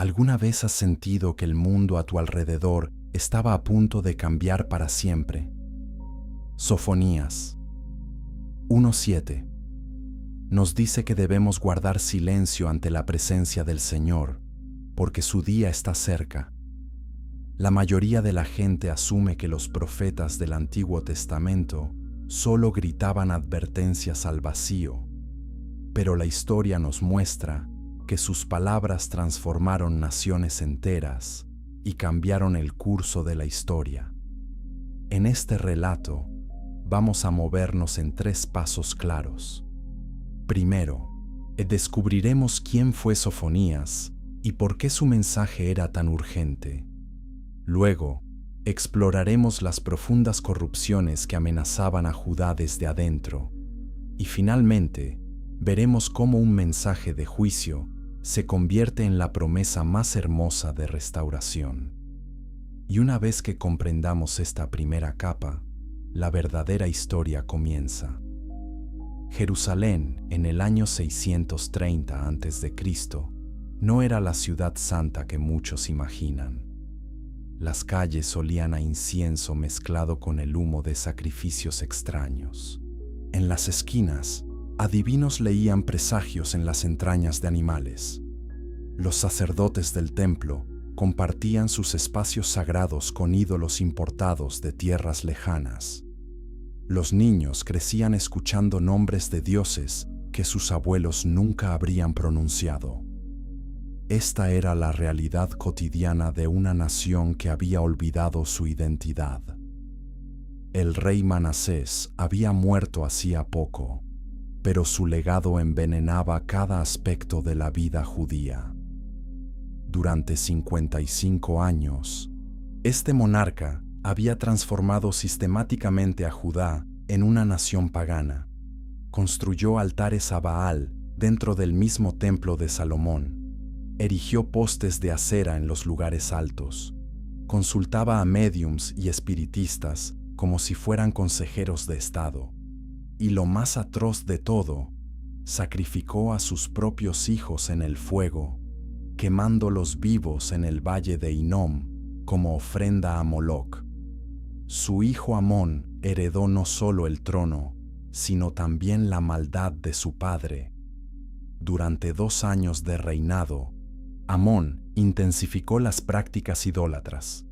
¿Alguna vez has sentido que el mundo a tu alrededor estaba a punto de cambiar para siempre? Sofonías 1:7 nos dice que debemos guardar silencio ante la presencia del Señor, porque su día está cerca. La mayoría de la gente asume que los profetas del Antiguo Testamento solo gritaban advertencias al vacío, pero la historia nos muestra que sus palabras transformaron naciones enteras y cambiaron el curso de la historia. En este relato, vamos a movernos en 3 pasos claros. Primero, descubriremos quién fue Sofonías y por qué su mensaje era tan urgente. Luego, exploraremos las profundas corrupciones que amenazaban a Judá desde adentro. Y finalmente, veremos cómo un mensaje de juicio se convierte en la promesa más hermosa de restauración. Y una vez que comprendamos esta primera capa, la verdadera historia comienza. Jerusalén, en el año 630 a.C., no era la ciudad santa que muchos imaginan. Las calles olían a incienso mezclado con el humo de sacrificios extraños. En las esquinas, adivinos leían presagios en las entrañas de animales. Los sacerdotes del templo compartían sus espacios sagrados con ídolos importados de tierras lejanas. Los niños crecían escuchando nombres de dioses que sus abuelos nunca habrían pronunciado. Esta era la realidad cotidiana de una nación que había olvidado su identidad. El rey Manasés había muerto hacía poco, pero su legado envenenaba cada aspecto de la vida judía. Durante 55 años, este monarca había transformado sistemáticamente a Judá en una nación pagana. Construyó altares a Baal dentro del mismo templo de Salomón. Erigió postes de acera en los lugares altos. Consultaba a médiums y espiritistas como si fueran consejeros de estado. Y lo más atroz de todo, sacrificó a sus propios hijos en el fuego, quemándolos vivos en el valle de Hinnom como ofrenda a Moloc. Su hijo Amón heredó no solo el trono, sino también la maldad de su padre. Durante 2 años de reinado, Amón intensificó las prácticas idólatras.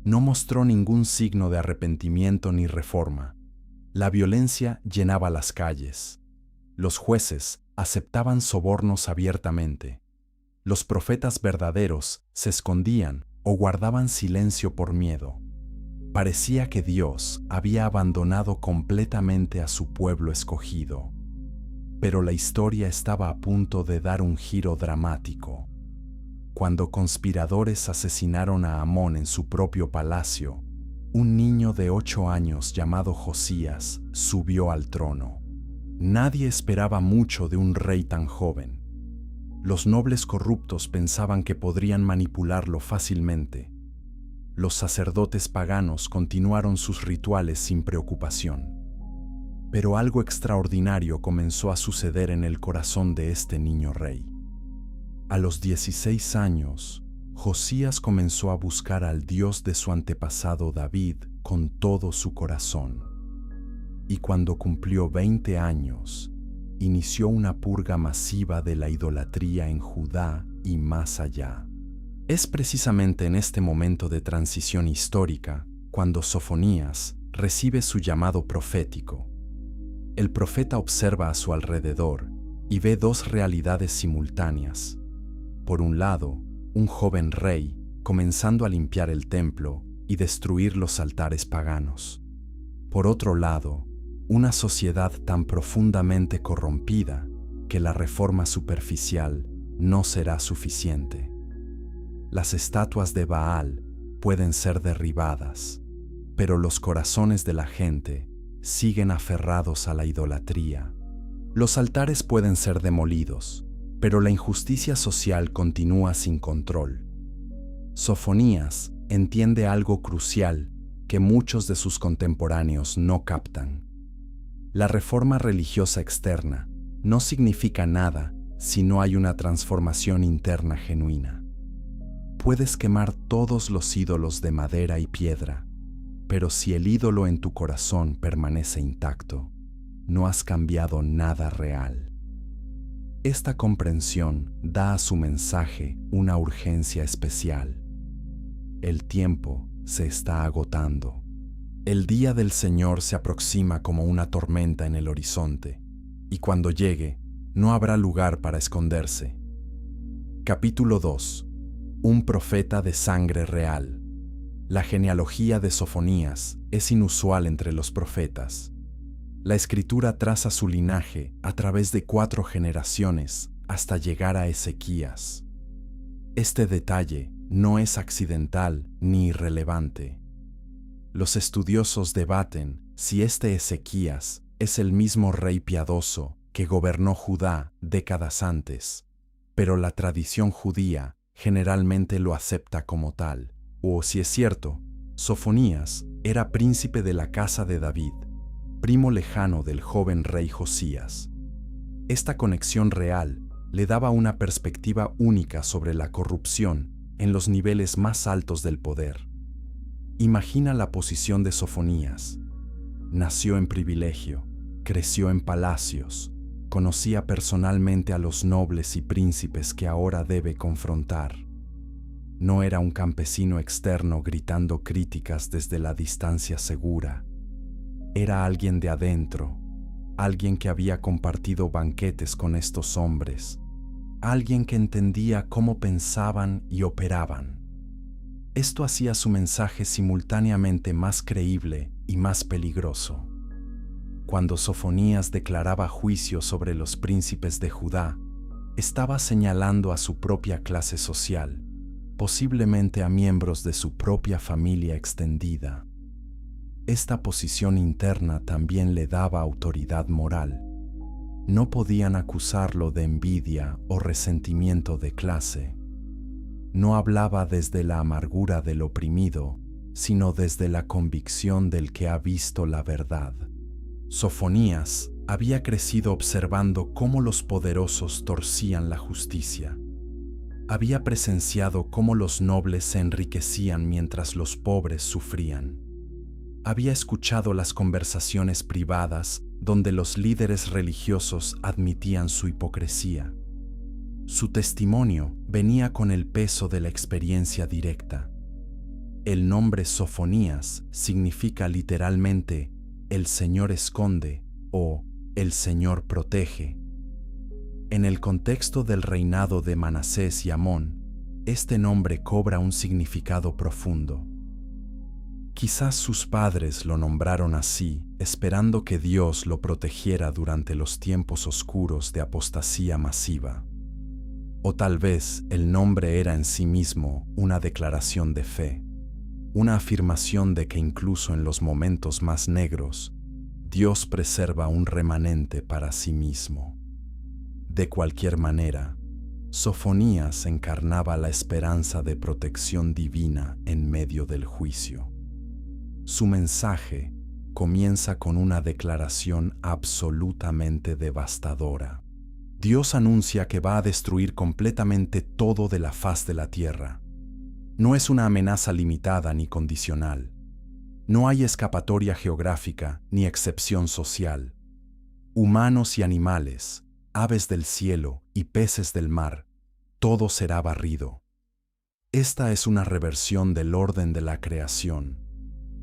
No mostró ningún signo de arrepentimiento ni reforma. La violencia llenaba las calles. Los jueces aceptaban sobornos abiertamente. Los profetas verdaderos se escondían o guardaban silencio por miedo. Parecía que Dios había abandonado completamente a su pueblo escogido. Pero la historia estaba a punto de dar un giro dramático. Cuando conspiradores asesinaron a Amón en su propio palacio, un niño de 8 años llamado Josías subió al trono. Nadie esperaba mucho de un rey tan joven. Los nobles corruptos pensaban que podrían manipularlo fácilmente. Los sacerdotes paganos continuaron sus rituales sin preocupación. Pero algo extraordinario comenzó a suceder en el corazón de este niño rey. A los 16 años, Josías comenzó a buscar al Dios de su antepasado David con todo su corazón. Y cuando cumplió 20 años, inició una purga masiva de la idolatría en Judá y más allá. Es precisamente en este momento de transición histórica cuando Sofonías recibe su llamado profético. El profeta observa a su alrededor y ve 2 realidades simultáneas. Por un lado, un joven rey comenzando a limpiar el templo y destruir los altares paganos. Por otro lado, una sociedad tan profundamente corrompida que la reforma superficial no será suficiente. Las estatuas de Baal pueden ser derribadas, pero los corazones de la gente siguen aferrados a la idolatría. Los altares pueden ser demolidos, pero la injusticia social continúa sin control. Sofonías entiende algo crucial que muchos de sus contemporáneos no captan. La reforma religiosa externa no significa nada si no hay una transformación interna genuina. Puedes quemar todos los ídolos de madera y piedra, pero si el ídolo en tu corazón permanece intacto, no has cambiado nada real. Esta comprensión da a su mensaje una urgencia especial. El tiempo se está agotando. El día del Señor se aproxima como una tormenta en el horizonte, y cuando llegue, no habrá lugar para esconderse. Capítulo 2. Un profeta de sangre real. La genealogía de Sofonías es inusual entre los profetas. La Escritura traza su linaje a través de 4 generaciones hasta llegar a Ezequías. Este detalle no es accidental ni irrelevante. Los estudiosos debaten si este Ezequías es el mismo rey piadoso que gobernó Judá décadas antes, pero la tradición judía generalmente lo acepta como tal. O si es cierto, Sofonías era príncipe de la casa de David, primo lejano del joven rey Josías. Esta conexión real le daba una perspectiva única sobre la corrupción en los niveles más altos del poder. Imagina la posición de Sofonías. Nació en privilegio, creció en palacios, conocía personalmente a los nobles y príncipes que ahora debe confrontar. No era un campesino externo gritando críticas desde la distancia segura. Era alguien de adentro, alguien que había compartido banquetes con estos hombres, alguien que entendía cómo pensaban y operaban. Esto hacía su mensaje simultáneamente más creíble y más peligroso. Cuando Sofonías declaraba juicio sobre los príncipes de Judá, estaba señalando a su propia clase social, posiblemente a miembros de su propia familia extendida. Esta posición interna también le daba autoridad moral. No podían acusarlo de envidia o resentimiento de clase. No hablaba desde la amargura del oprimido, sino desde la convicción del que ha visto la verdad. Sofonías había crecido observando cómo los poderosos torcían la justicia. Había presenciado cómo los nobles se enriquecían mientras los pobres sufrían. Había escuchado las conversaciones privadas donde los líderes religiosos admitían su hipocresía. Su testimonio venía con el peso de la experiencia directa. El nombre Sofonías significa literalmente "el Señor esconde" o "el Señor protege". En el contexto del reinado de Manasés y Amón, este nombre cobra un significado profundo. Quizás sus padres lo nombraron así, esperando que Dios lo protegiera durante los tiempos oscuros de apostasía masiva. O tal vez el nombre era en sí mismo una declaración de fe, una afirmación de que incluso en los momentos más negros, Dios preserva un remanente para sí mismo. De cualquier manera, Sofonías encarnaba la esperanza de protección divina en medio del juicio. Su mensaje comienza con una declaración absolutamente devastadora. Dios anuncia que va a destruir completamente todo de la faz de la tierra. No es una amenaza limitada ni condicional. No hay escapatoria geográfica ni excepción social. Humanos y animales, aves del cielo y peces del mar, todo será barrido. Esta es una reversión del orden de la creación,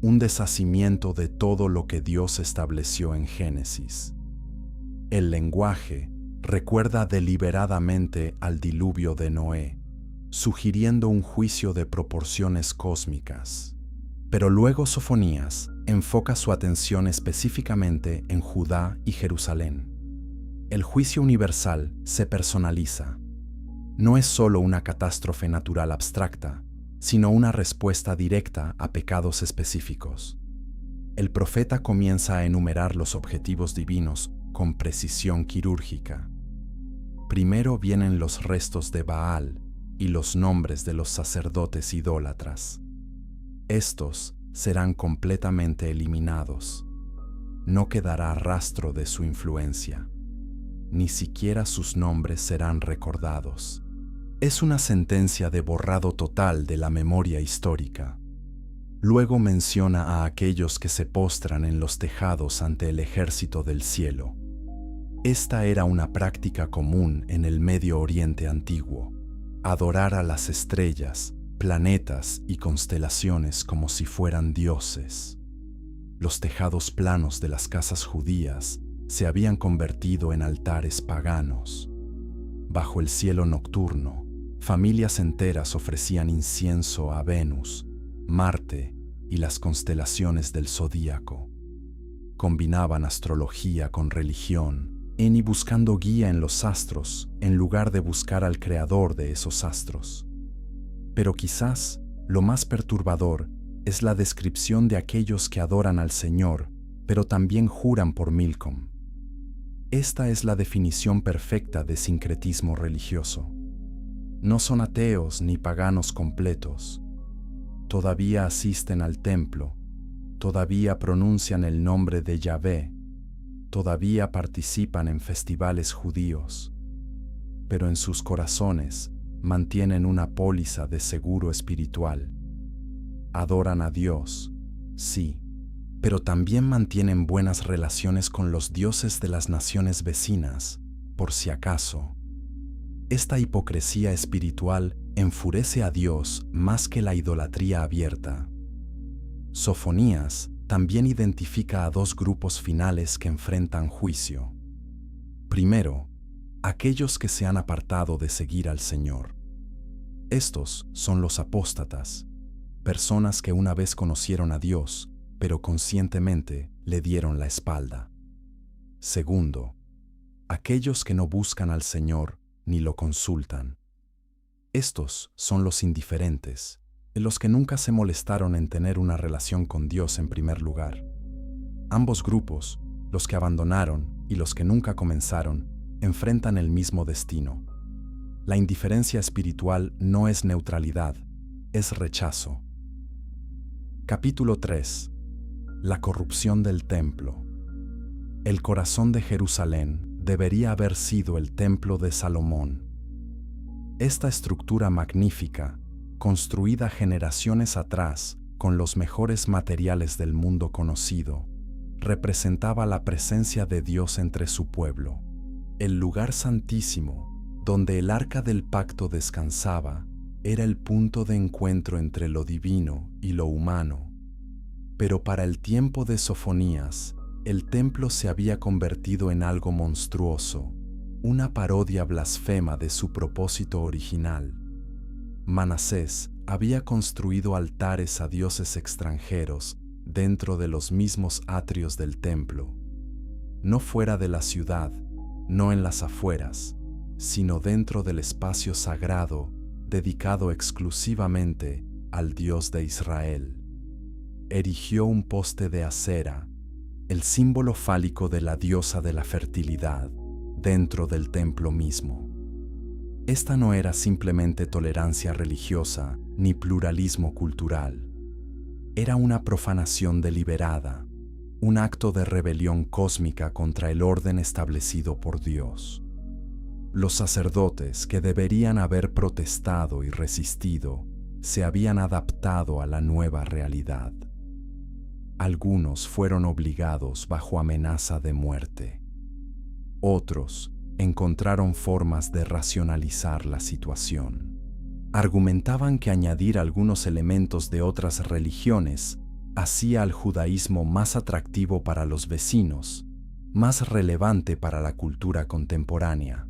un deshacimiento de todo lo que Dios estableció en Génesis. El lenguaje recuerda deliberadamente al diluvio de Noé, sugiriendo un juicio de proporciones cósmicas. Pero luego Sofonías enfoca su atención específicamente en Judá y Jerusalén. El juicio universal se personaliza. No es solo una catástrofe natural abstracta, sino una respuesta directa a pecados específicos. El profeta comienza a enumerar los objetivos divinos con precisión quirúrgica. Primero vienen los restos de Baal y los nombres de los sacerdotes idólatras. Estos serán completamente eliminados. No quedará rastro de su influencia. Ni siquiera sus nombres serán recordados. Es una sentencia de borrado total de la memoria histórica. Luego menciona a aquellos que se postran en los tejados ante el ejército del cielo. Esta era una práctica común en el Medio Oriente antiguo: adorar a las estrellas, planetas y constelaciones como si fueran dioses. Los tejados planos de las casas judías se habían convertido en altares paganos. Bajo el cielo nocturno, familias enteras ofrecían incienso a Venus, Marte y las constelaciones del zodíaco. Combinaban astrología con religión, y buscando guía en los astros en lugar de buscar al creador de esos astros. Pero quizás lo más perturbador es la descripción de aquellos que adoran al Señor, pero también juran por Milcom. Esta es la definición perfecta de sincretismo religioso. No son ateos ni paganos completos. Todavía asisten al templo, todavía pronuncian el nombre de Yahvé, todavía participan en festivales judíos, pero en sus corazones mantienen una póliza de seguro espiritual. Adoran a Dios, sí, pero también mantienen buenas relaciones con los dioses de las naciones vecinas, por si acaso. Esta hipocresía espiritual enfurece a Dios más que la idolatría abierta. Sofonías también identifica a dos grupos finales que enfrentan juicio. Primero, aquellos que se han apartado de seguir al Señor. Estos son los apóstatas, personas que una vez conocieron a Dios, pero conscientemente le dieron la espalda. Segundo, aquellos que no buscan al Señor ni lo consultan. Estos son los indiferentes, los que nunca se molestaron en tener una relación con Dios en primer lugar. Ambos grupos, los que abandonaron y los que nunca comenzaron, enfrentan el mismo destino. La indiferencia espiritual no es neutralidad, es rechazo. Capítulo 3. La corrupción del templo. El corazón de Jerusalén debería haber sido el templo de Salomón. Esta estructura magnífica, construida generaciones atrás con los mejores materiales del mundo conocido, representaba la presencia de Dios entre su pueblo. El lugar santísimo, donde el arca del pacto descansaba, era el punto de encuentro entre lo divino y lo humano. Pero para el tiempo de Sofonías, el templo se había convertido en algo monstruoso, una parodia blasfema de su propósito original. Manasés había construido altares a dioses extranjeros dentro de los mismos atrios del templo, no fuera de la ciudad, no en las afueras, sino dentro del espacio sagrado dedicado exclusivamente al Dios de Israel. Erigió un poste de acera, el símbolo fálico de la diosa de la fertilidad, dentro del templo mismo. Esta no era simplemente tolerancia religiosa ni pluralismo cultural. Era una profanación deliberada, un acto de rebelión cósmica contra el orden establecido por Dios. Los sacerdotes, que deberían haber protestado y resistido, se habían adaptado a la nueva realidad. Algunos fueron obligados bajo amenaza de muerte. Otros encontraron formas de racionalizar la situación. Argumentaban que añadir algunos elementos de otras religiones hacía al judaísmo más atractivo para los vecinos, más relevante para la cultura contemporánea.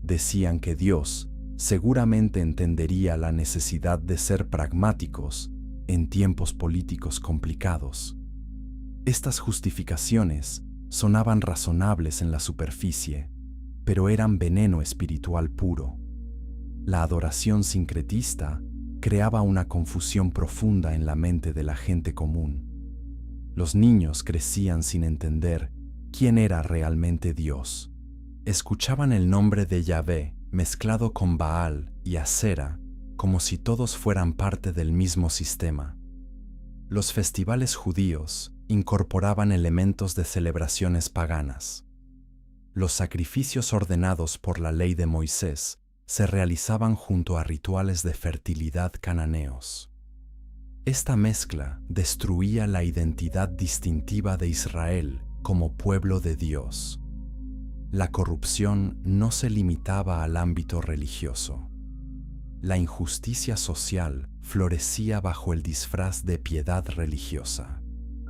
Decían que Dios seguramente entendería la necesidad de ser pragmáticos en tiempos políticos complicados. Estas justificaciones sonaban razonables en la superficie, pero eran veneno espiritual puro. La adoración sincretista creaba una confusión profunda en la mente de la gente común. Los niños crecían sin entender quién era realmente Dios. Escuchaban el nombre de Yahvé mezclado con Baal y Asera, como si todos fueran parte del mismo sistema. Los festivales judíos incorporaban elementos de celebraciones paganas. Los sacrificios ordenados por la ley de Moisés se realizaban junto a rituales de fertilidad cananeos. Esta mezcla destruía la identidad distintiva de Israel como pueblo de Dios. La corrupción no se limitaba al ámbito religioso. La injusticia social florecía bajo el disfraz de piedad religiosa.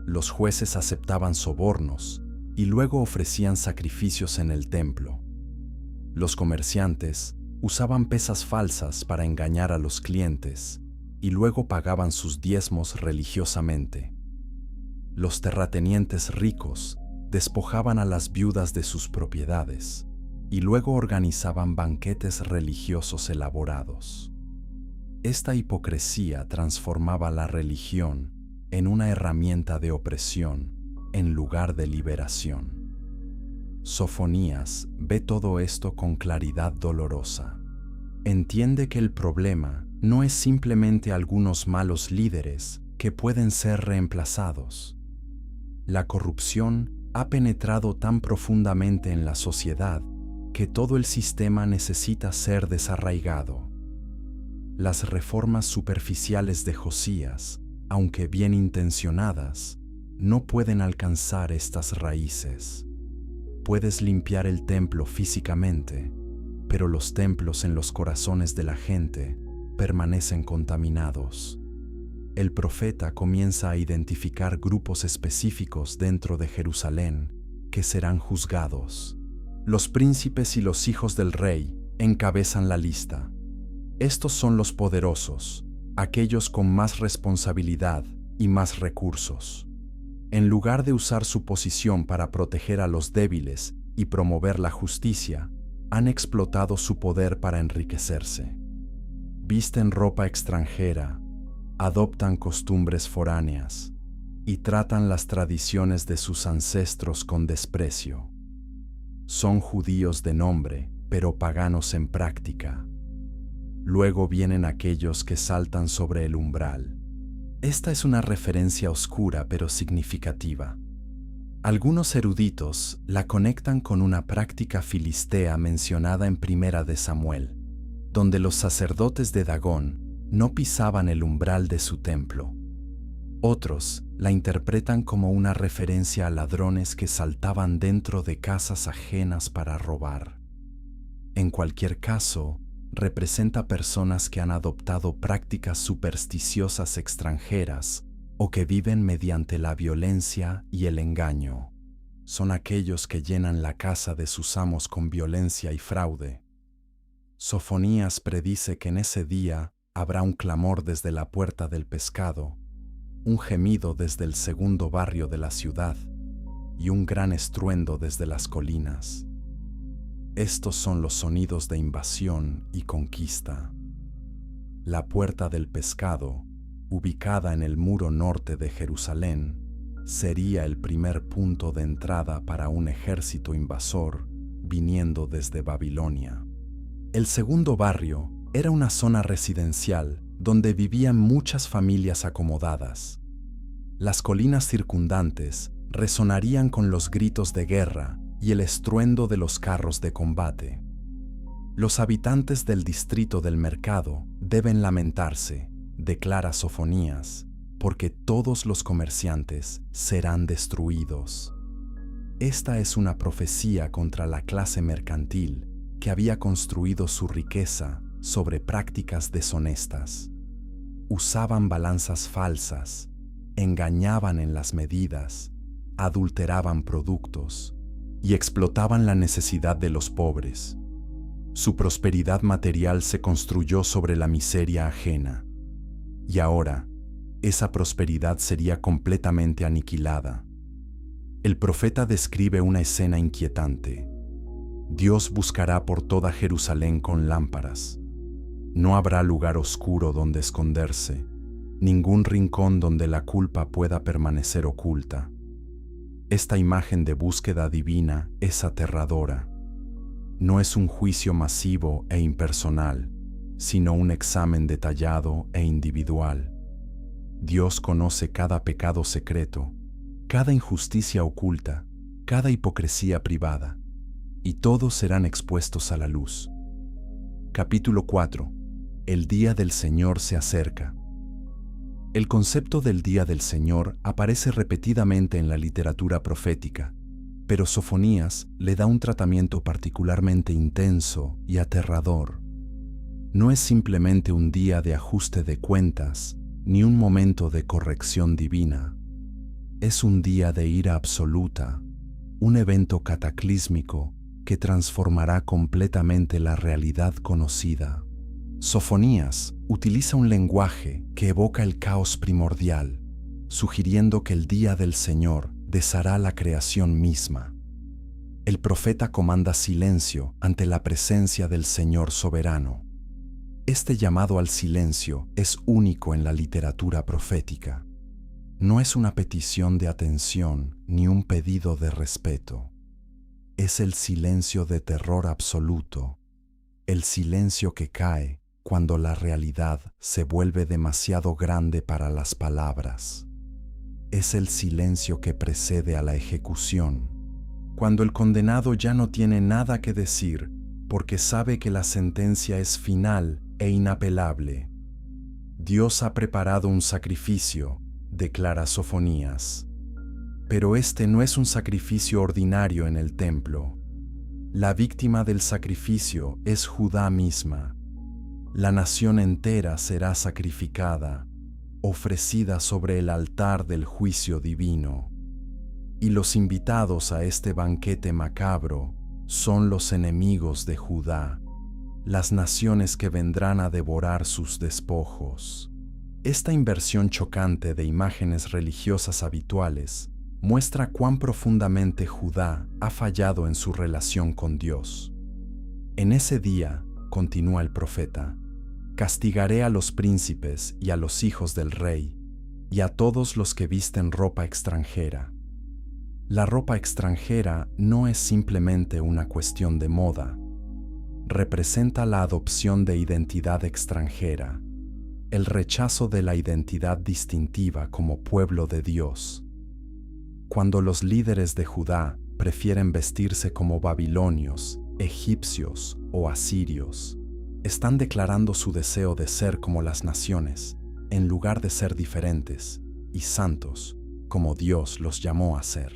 Los jueces aceptaban sobornos y luego ofrecían sacrificios en el templo. Los comerciantes usaban pesas falsas para engañar a los clientes y luego pagaban sus diezmos religiosamente. Los terratenientes ricos despojaban a las viudas de sus propiedades y luego organizaban banquetes religiosos elaborados. Esta hipocresía transformaba la religión en una herramienta de opresión en lugar de liberación. Sofonías ve todo esto con claridad dolorosa. Entiende que el problema no es simplemente algunos malos líderes que pueden ser reemplazados. La corrupción ha penetrado tan profundamente en la sociedad que todo el sistema necesita ser desarraigado. Las reformas superficiales de Josías, aunque bien intencionadas, no pueden alcanzar estas raíces. Puedes limpiar el templo físicamente, pero los templos en los corazones de la gente permanecen contaminados. El profeta comienza a identificar grupos específicos dentro de Jerusalén que serán juzgados. Los príncipes y los hijos del rey encabezan la lista. Estos son los poderosos, aquellos con más responsabilidad y más recursos. En lugar de usar su posición para proteger a los débiles y promover la justicia, han explotado su poder para enriquecerse. Visten ropa extranjera, adoptan costumbres foráneas y tratan las tradiciones de sus ancestros con desprecio. Son judíos de nombre, pero paganos en práctica. Luego vienen aquellos que saltan sobre el umbral. Esta es una referencia oscura pero significativa. Algunos eruditos la conectan con una práctica filistea mencionada en Primera de Samuel, donde los sacerdotes de Dagón no pisaban el umbral de su templo. Otros la interpretan como una referencia a ladrones que saltaban dentro de casas ajenas para robar. En cualquier caso, representa personas que han adoptado prácticas supersticiosas extranjeras o que viven mediante la violencia y el engaño. Son aquellos que llenan la casa de sus amos con violencia y fraude. Sofonías predice que en ese día habrá un clamor desde la puerta del pescado, un gemido desde el segundo barrio de la ciudad y un gran estruendo desde las colinas. Estos son los sonidos de invasión y conquista. La puerta del pescado, ubicada en el muro norte de Jerusalén, sería el primer punto de entrada para un ejército invasor viniendo desde Babilonia. El segundo barrio era una zona residencial donde vivían muchas familias acomodadas. Las colinas circundantes resonarían con los gritos de guerra y el estruendo de los carros de combate. Los habitantes del distrito del mercado deben lamentarse, declara Sofonías, porque todos los comerciantes serán destruidos. Esta es una profecía contra la clase mercantil que había construido su riqueza sobre prácticas deshonestas. Usaban balanzas falsas, engañaban en las medidas, adulteraban productos y explotaban la necesidad de los pobres. Su prosperidad material se construyó sobre la miseria ajena, y ahora esa prosperidad sería completamente aniquilada. El profeta describe una escena inquietante. Dios buscará por toda Jerusalén con lámparas. No habrá lugar oscuro donde esconderse, ningún rincón donde la culpa pueda permanecer oculta. Esta imagen de búsqueda divina es aterradora. No es un juicio masivo e impersonal, sino un examen detallado e individual. Dios conoce cada pecado secreto, cada injusticia oculta, cada hipocresía privada, y todos serán expuestos a la luz. Capítulo 4. El día del Señor se acerca. El concepto del día del Señor aparece repetidamente en la literatura profética, pero Sofonías le da un tratamiento particularmente intenso y aterrador. No es simplemente un día de ajuste de cuentas, ni un momento de corrección divina. Es un día de ira absoluta, un evento cataclísmico que transformará completamente la realidad conocida. Sofonías utiliza un lenguaje que evoca el caos primordial, sugiriendo que el día del Señor deshará la creación misma. El profeta comanda silencio ante la presencia del Señor soberano. Este llamado al silencio es único en la literatura profética. No es una petición de atención ni un pedido de respeto. Es el silencio de terror absoluto, el silencio que cae cuando la realidad se vuelve demasiado grande para las palabras. Es el silencio que precede a la ejecución, cuando el condenado ya no tiene nada que decir porque sabe que la sentencia es final e inapelable. Dios ha preparado un sacrificio, declara Sofonías. Pero este no es un sacrificio ordinario en el templo. La víctima del sacrificio es Judá misma. La nación entera será sacrificada, ofrecida sobre el altar del juicio divino. Y los invitados a este banquete macabro son los enemigos de Judá, las naciones que vendrán a devorar sus despojos. Esta inversión chocante de imágenes religiosas habituales muestra cuán profundamente Judá ha fallado en su relación con Dios. En ese día, continúa el profeta, castigaré a los príncipes y a los hijos del rey, y a todos los que visten ropa extranjera. La ropa extranjera no es simplemente una cuestión de moda. Representa la adopción de identidad extranjera, el rechazo de la identidad distintiva como pueblo de Dios. Cuando los líderes de Judá prefieren vestirse como babilonios, egipcios o asirios, están declarando su deseo de ser como las naciones, en lugar de ser diferentes y santos, como Dios los llamó a ser.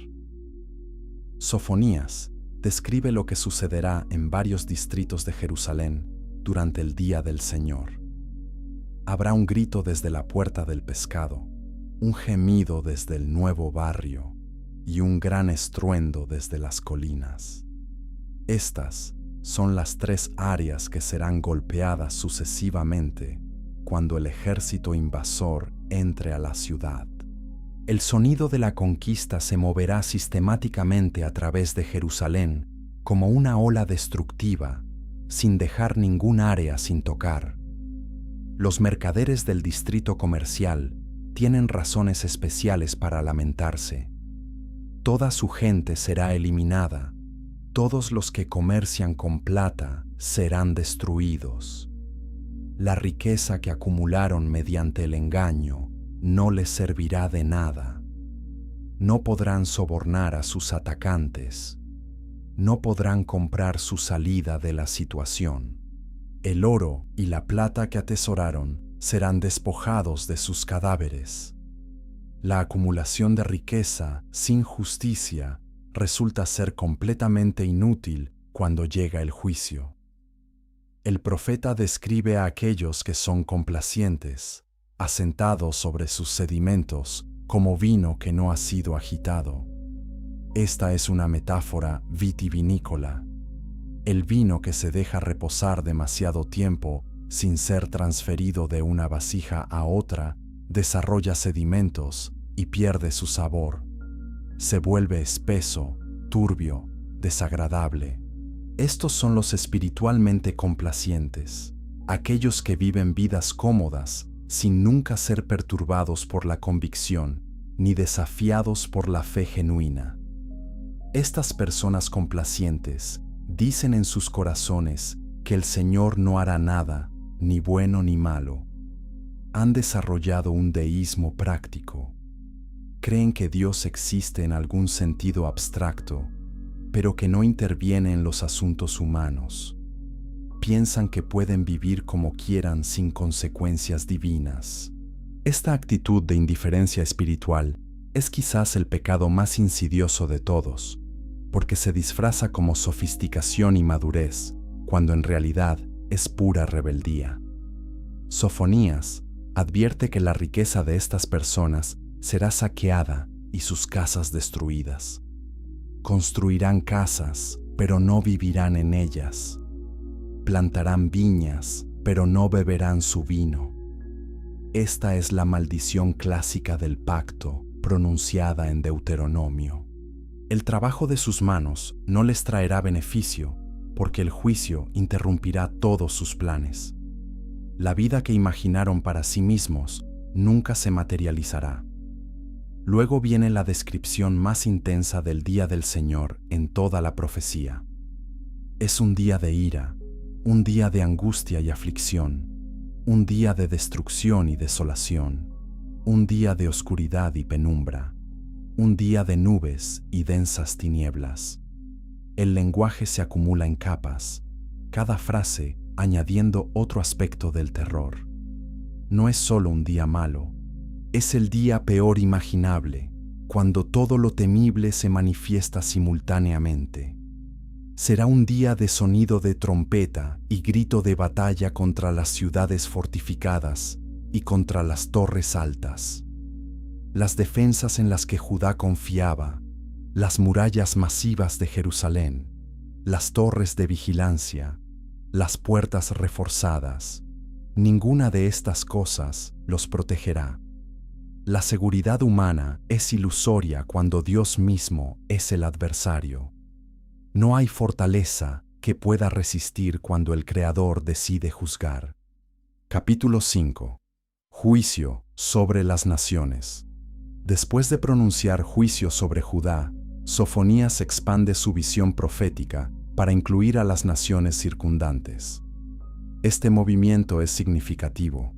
Sofonías describe lo que sucederá en varios distritos de Jerusalén durante el día del Señor. Habrá un grito desde la puerta del pescado, un gemido desde el nuevo barrio y un gran estruendo desde las colinas. Estas son las tres áreas que serán golpeadas sucesivamente cuando el ejército invasor entre a la ciudad. El sonido de la conquista se moverá sistemáticamente a través de Jerusalén como una ola destructiva, sin dejar ningún área sin tocar. Los mercaderes del distrito comercial tienen razones especiales para lamentarse. Toda su gente será eliminada. Todos los que comercian con plata serán destruidos. La riqueza que acumularon mediante el engaño no les servirá de nada. No podrán sobornar a sus atacantes. No podrán comprar su salida de la situación. El oro y la plata que atesoraron serán despojados de sus cadáveres. La acumulación de riqueza sin justicia resulta ser completamente inútil cuando llega el juicio. El profeta describe a aquellos que son complacientes, asentados sobre sus sedimentos, como vino que no ha sido agitado. Esta es una metáfora vitivinícola. El vino que se deja reposar demasiado tiempo sin ser transferido de una vasija a otra desarrolla sedimentos y pierde su sabor. Se vuelve espeso, turbio, desagradable. Estos son los espiritualmente complacientes, aquellos que viven vidas cómodas sin nunca ser perturbados por la convicción ni desafiados por la fe genuina. Estas personas complacientes dicen en sus corazones que el Señor no hará nada, ni bueno ni malo. Han desarrollado un deísmo práctico. Creen que Dios existe en algún sentido abstracto, pero que no interviene en los asuntos humanos. piensan que pueden vivir como quieran sin consecuencias divinas. Esta actitud de indiferencia espiritual es quizás el pecado más insidioso de todos, porque se disfraza como sofisticación y madurez, cuando en realidad es pura rebeldía. Sofonías advierte que la riqueza de estas personas será saqueada y sus casas destruidas. Construirán casas, pero no vivirán en ellas. Plantarán viñas, pero no beberán su vino. Esta es la maldición clásica del pacto, pronunciada en Deuteronomio. El trabajo de sus manos no les traerá beneficio, porque el juicio interrumpirá todos sus planes. La vida que imaginaron para sí mismos nunca se materializará. Luego viene la descripción más intensa del día del Señor en toda la profecía. Es un día de ira, un día de angustia y aflicción, un día de destrucción y desolación, un día de oscuridad y penumbra, un día de nubes y densas tinieblas. El lenguaje se acumula en capas, cada frase añadiendo otro aspecto del terror. No es solo un día malo, es el día peor imaginable, cuando todo lo temible se manifiesta simultáneamente. Será un día de sonido de trompeta y grito de batalla contra las ciudades fortificadas y contra las torres altas. Las defensas en las que Judá confiaba, las murallas masivas de Jerusalén, las torres de vigilancia, las puertas reforzadas, ninguna de estas cosas los protegerá. La seguridad humana es ilusoria cuando Dios mismo es el adversario. No hay fortaleza que pueda resistir cuando el Creador decide juzgar. Capítulo 5. Juicio sobre las naciones. Después de pronunciar juicio sobre Judá, Sofonías expande su visión profética para incluir a las naciones circundantes. Este movimiento es significativo.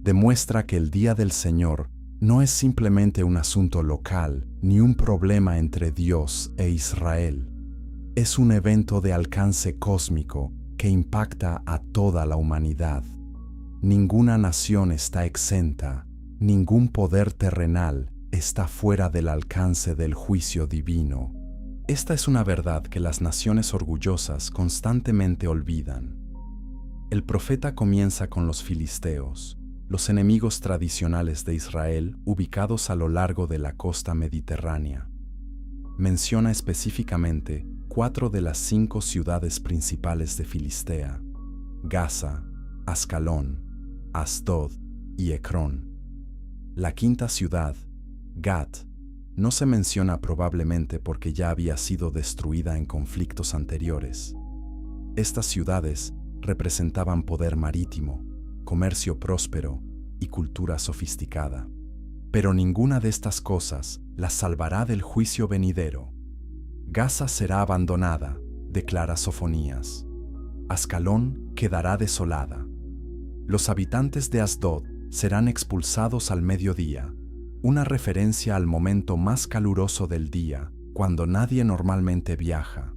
Demuestra que el día del Señor no es simplemente un asunto local ni un problema entre Dios e Israel. Es un evento de alcance cósmico que impacta a toda la humanidad. Ninguna nación está exenta, ningún poder terrenal está fuera del alcance del juicio divino. Esta es una verdad que las naciones orgullosas constantemente olvidan. El profeta comienza con los filisteos, los enemigos tradicionales de Israel ubicados a lo largo de la costa mediterránea. Menciona específicamente 4 de las 5 ciudades principales de Filistea: Gaza, Ascalón, Asdod y Ecrón. La quinta ciudad, Gat, no se menciona probablemente porque ya había sido destruida en conflictos anteriores. Estas ciudades representaban poder marítimo, comercio próspero y cultura sofisticada. Pero ninguna de estas cosas las salvará del juicio venidero. Gaza será abandonada, declara Sofonías. Ascalón quedará desolada. Los habitantes de Asdod serán expulsados al mediodía, una referencia al momento más caluroso del día, cuando nadie normalmente viaja,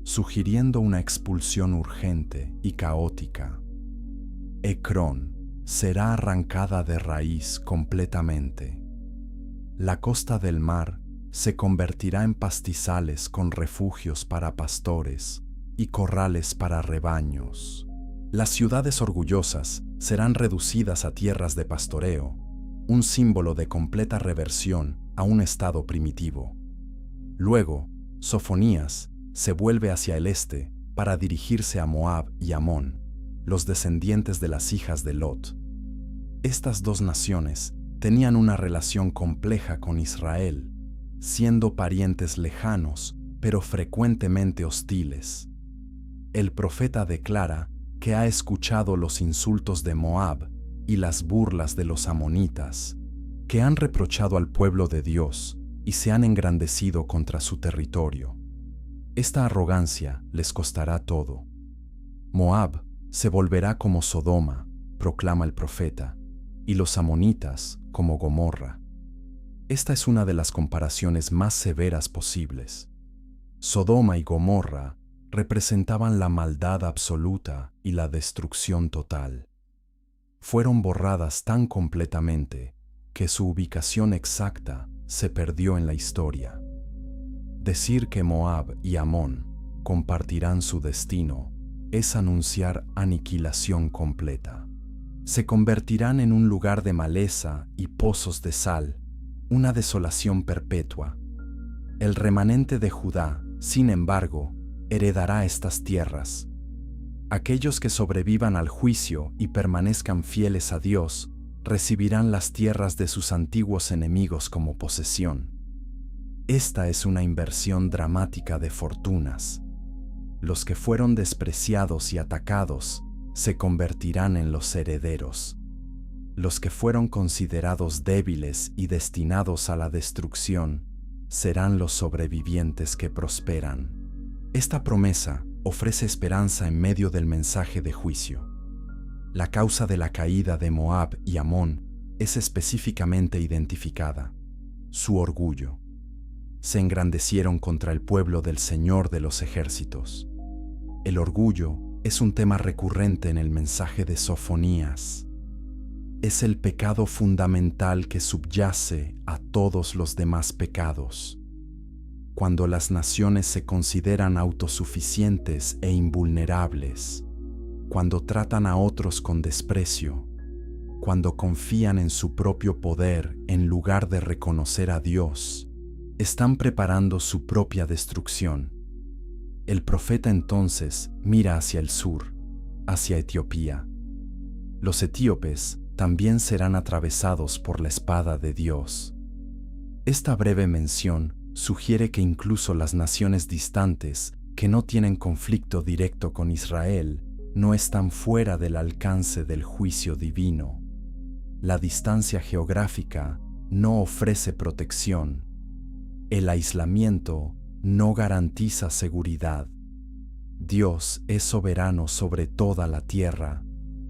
sugiriendo una expulsión urgente y caótica. Ecrón será arrancada de raíz completamente. La costa del mar se convertirá en pastizales con refugios para pastores y corrales para rebaños. Las ciudades orgullosas serán reducidas a tierras de pastoreo, un símbolo de completa reversión a un estado primitivo. Luego, Sofonías se vuelve hacia el este para dirigirse a Moab y Amón, los descendientes de las hijas de Lot. Estas dos naciones tenían una relación compleja con Israel, siendo parientes lejanos, pero frecuentemente hostiles. El profeta declara que ha escuchado los insultos de Moab y las burlas de los amonitas, que han reprochado al pueblo de Dios y se han engrandecido contra su territorio. Esta arrogancia les costará todo. Moab se volverá como Sodoma, proclama el profeta, y los amonitas como Gomorra. Esta es una de las comparaciones más severas posibles. Sodoma y Gomorra representaban la maldad absoluta y la destrucción total. Fueron borradas tan completamente que su ubicación exacta se perdió en la historia. Decir que Moab y Amón compartirán su destino es anunciar aniquilación completa. Se convertirán en un lugar de maleza y pozos de sal, una desolación perpetua. El remanente de Judá, sin embargo, heredará estas tierras. Aquellos que sobrevivan al juicio y permanezcan fieles a Dios, recibirán las tierras de sus antiguos enemigos como posesión. Esta es una inversión dramática de fortunas. Los que fueron despreciados y atacados se convertirán en los herederos. Los que fueron considerados débiles y destinados a la destrucción serán los sobrevivientes que prosperan. Esta promesa ofrece esperanza en medio del mensaje de juicio. La causa de la caída de Moab y Amón es específicamente identificada: su orgullo. Se engrandecieron contra el pueblo del Señor de los ejércitos. El orgullo es un tema recurrente en el mensaje de Sofonías. Es el pecado fundamental que subyace a todos los demás pecados. Cuando las naciones se consideran autosuficientes e invulnerables, cuando tratan a otros con desprecio, cuando confían en su propio poder en lugar de reconocer a Dios, están preparando su propia destrucción. El profeta entonces mira hacia el sur, hacia Etiopía. Los etíopes también serán atravesados por la espada de Dios. Esta breve mención sugiere que incluso las naciones distantes, que no tienen conflicto directo con Israel, no están fuera del alcance del juicio divino. La distancia geográfica no ofrece protección. El aislamiento no garantiza seguridad. Dios es soberano sobre toda la tierra,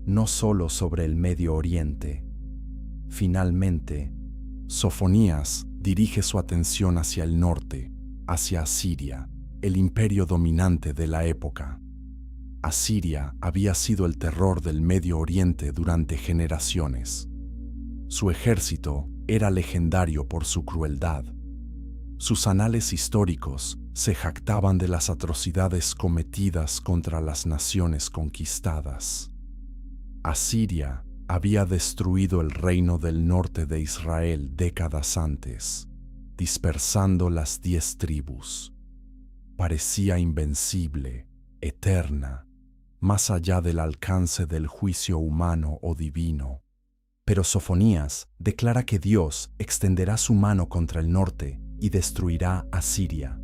no solo sobre el Medio Oriente. Finalmente, Sofonías dirige su atención hacia el norte, hacia Asiria, el imperio dominante de la época. Asiria había sido el terror del Medio Oriente durante generaciones. Su ejército era legendario por su crueldad. Sus anales históricos se jactaban de las atrocidades cometidas contra las naciones conquistadas. Asiria había destruido el reino del norte de Israel décadas antes, dispersando las 10 tribus. Parecía invencible, eterna, más allá del alcance del juicio humano o divino. Pero Sofonías declara que Dios extenderá su mano contra el norte y destruirá a Asiria.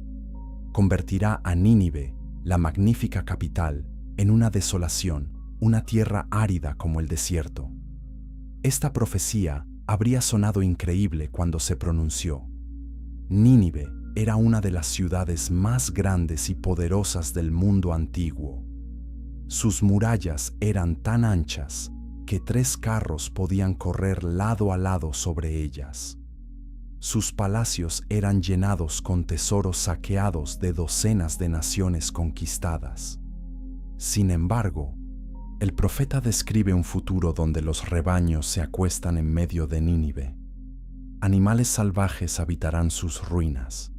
Convertirá a Nínive, la magnífica capital, en una desolación, una tierra árida como el desierto. Esta profecía habría sonado increíble cuando se pronunció. Nínive era una de las ciudades más grandes y poderosas del mundo antiguo. Sus murallas eran tan anchas que 3 carros podían correr lado a lado sobre ellas. Sus palacios eran llenados con tesoros saqueados de docenas de naciones conquistadas. Sin embargo, el profeta describe un futuro donde los rebaños se acuestan en medio de Nínive. Animales salvajes habitarán sus ruinas.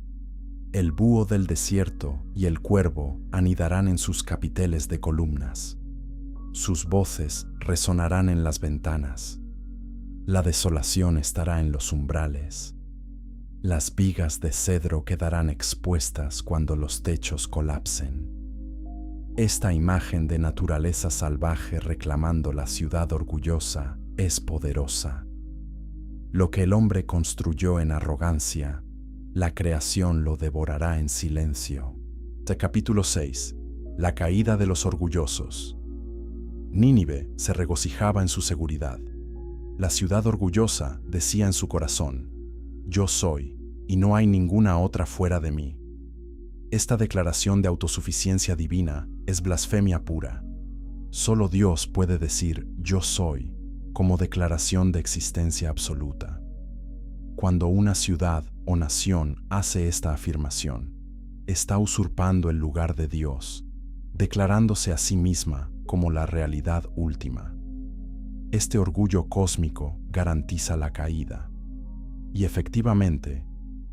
El búho del desierto y el cuervo anidarán en sus capiteles de columnas. Sus voces resonarán en las ventanas. La desolación estará en los umbrales. Las vigas de cedro quedarán expuestas cuando los techos colapsen. Esta imagen de naturaleza salvaje reclamando la ciudad orgullosa es poderosa. Lo que el hombre construyó en arrogancia, la creación lo devorará en silencio. Capítulo 6. La caída de los orgullosos. Nínive se regocijaba en su seguridad. La ciudad orgullosa decía en su corazón: yo soy, y no hay ninguna otra fuera de mí. Esta declaración de autosuficiencia divina es blasfemia pura. Solo Dios puede decir yo soy como declaración de existencia absoluta. Cuando una ciudad o nación hace esta afirmación, está usurpando el lugar de Dios declarándose a sí misma como la realidad última. Este orgullo cósmico garantiza la caída. Y efectivamente,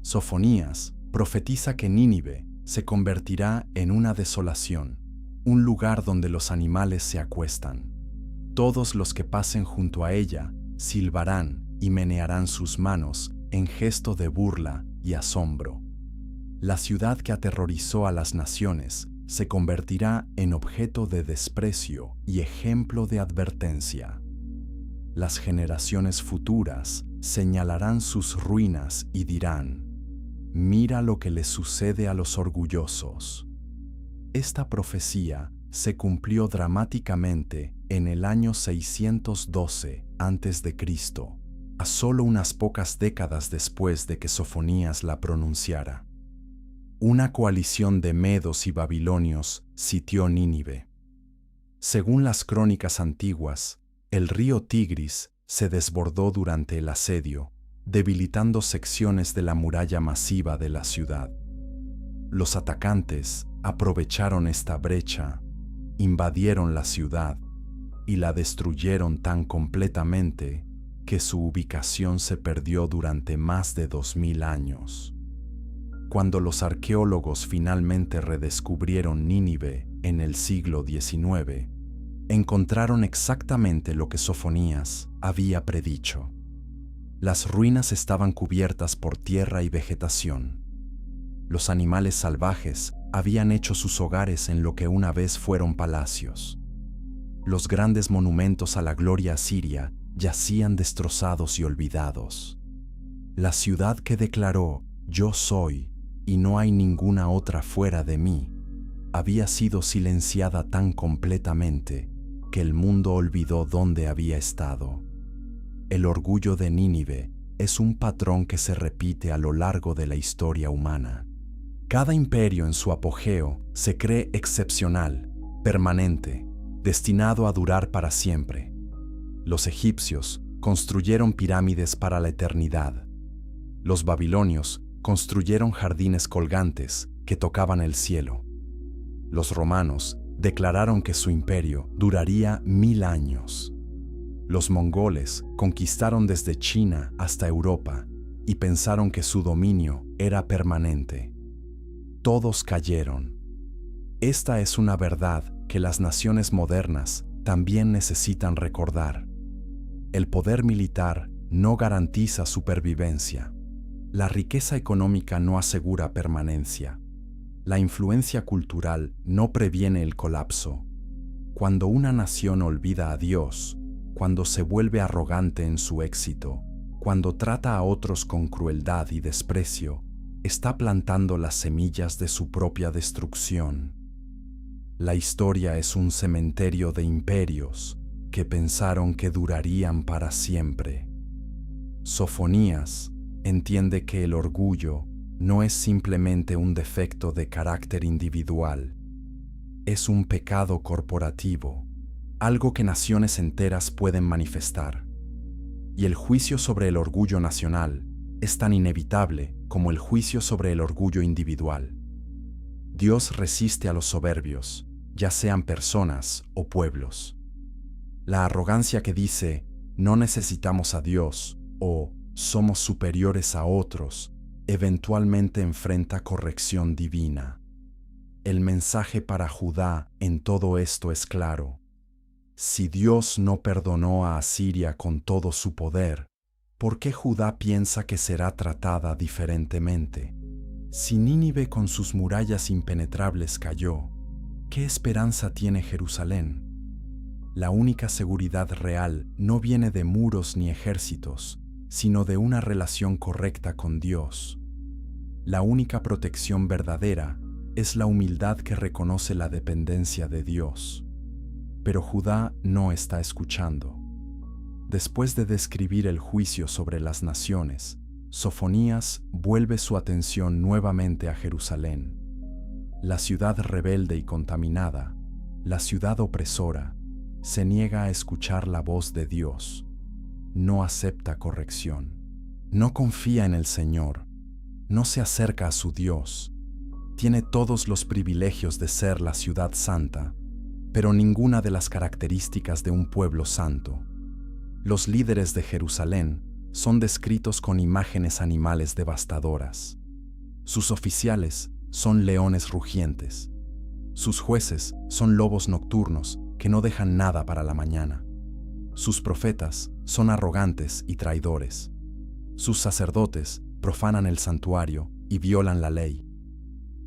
Sofonías profetiza que Nínive se convertirá en una desolación, un lugar donde los animales se acuestan. Todos los que pasen junto a ella silbarán y menearán sus manos en gesto de burla y asombro. La ciudad que aterrorizó a las naciones se convertirá en objeto de desprecio y ejemplo de advertencia. Las generaciones futuras señalarán sus ruinas y dirán: «Mira lo que les sucede a los orgullosos». Esta profecía se cumplió dramáticamente en el año 612 a.C., a solo unas pocas décadas después de que Sofonías la pronunciara. Una coalición de medos y babilonios sitió Nínive. Según las crónicas antiguas, el río Tigris se desbordó durante el asedio, debilitando secciones de la muralla masiva de la ciudad. Los atacantes aprovecharon esta brecha, invadieron la ciudad y la destruyeron tan completamente que su ubicación se perdió durante más de 2000 años. Cuando los arqueólogos finalmente redescubrieron Nínive en el siglo XIX, encontraron exactamente lo que Sofonías había predicho. Las ruinas estaban cubiertas por tierra y vegetación. Los animales salvajes habían hecho sus hogares en lo que una vez fueron palacios. Los grandes monumentos a la gloria asiria yacían destrozados y olvidados. La ciudad que declaró «Yo soy, y no hay ninguna otra fuera de mí», había sido silenciada tan completamente que el mundo olvidó dónde había estado. El orgullo de Nínive es un patrón que se repite a lo largo de la historia humana. Cada imperio en su apogeo se cree excepcional, permanente, destinado a durar para siempre. Los egipcios construyeron pirámides para la eternidad. Los babilonios construyeron jardines colgantes que tocaban el cielo. Los romanos declararon que su imperio duraría 1000 años. Los mongoles conquistaron desde China hasta Europa y pensaron que su dominio era permanente. Todos cayeron. Esta es una verdad que las naciones modernas también necesitan recordar. El poder militar no garantiza supervivencia. La riqueza económica no asegura permanencia. La influencia cultural no previene el colapso. Cuando una nación olvida a Dios, cuando se vuelve arrogante en su éxito, cuando trata a otros con crueldad y desprecio, está plantando las semillas de su propia destrucción. La historia es un cementerio de imperios que pensaron que durarían para siempre. Sofonías entiende que el orgullo no es simplemente un defecto de carácter individual, es un pecado corporativo, algo que naciones enteras pueden manifestar. Y el juicio sobre el orgullo nacional es tan inevitable como el juicio sobre el orgullo individual. Dios resiste a los soberbios, ya sean personas o pueblos. La arrogancia que dice, no necesitamos a Dios o somos superiores a otros, eventualmente enfrenta corrección divina. El mensaje para Judá en todo esto es claro. Si Dios no perdonó a Asiria con todo su poder, ¿por qué Judá piensa que será tratada diferentemente? Si Nínive con sus murallas impenetrables cayó, ¿qué esperanza tiene Jerusalén? La única seguridad real no viene de muros ni ejércitos, sino de una relación correcta con Dios. La única protección verdadera es la humildad que reconoce la dependencia de Dios. Pero Judá no está escuchando. Después de describir el juicio sobre las naciones, Sofonías vuelve su atención nuevamente a Jerusalén. La ciudad rebelde y contaminada, la ciudad opresora, se niega a escuchar la voz de Dios. No acepta corrección. No confía en el Señor. No se acerca a su Dios. tiene todos los privilegios de ser la ciudad santa, pero ninguna de las características de un pueblo santo. Los líderes de Jerusalén son descritos con imágenes animales devastadoras. Sus oficiales son leones rugientes. Sus jueces son lobos nocturnos que no dejan nada para la mañana. Sus profetas son arrogantes y traidores. Sus sacerdotes profanan el santuario y violan la ley.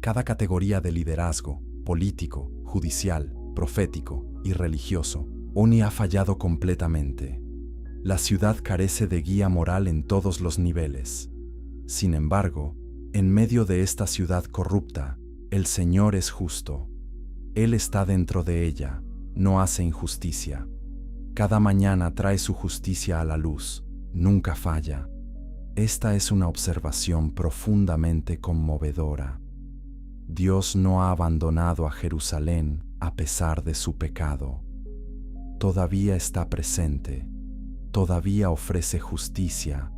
Cada categoría de liderazgo, político, judicial, profético y religioso, Oni ha fallado completamente. La ciudad carece de guía moral en todos los niveles. Sin embargo, en medio de esta ciudad corrupta, el Señor es justo. Él está dentro de ella, no hace injusticia. Cada mañana trae su justicia a la luz, nunca falla. Esta es una observación profundamente conmovedora. Dios no ha abandonado a Jerusalén a pesar de su pecado. Todavía está presente, todavía ofrece justicia,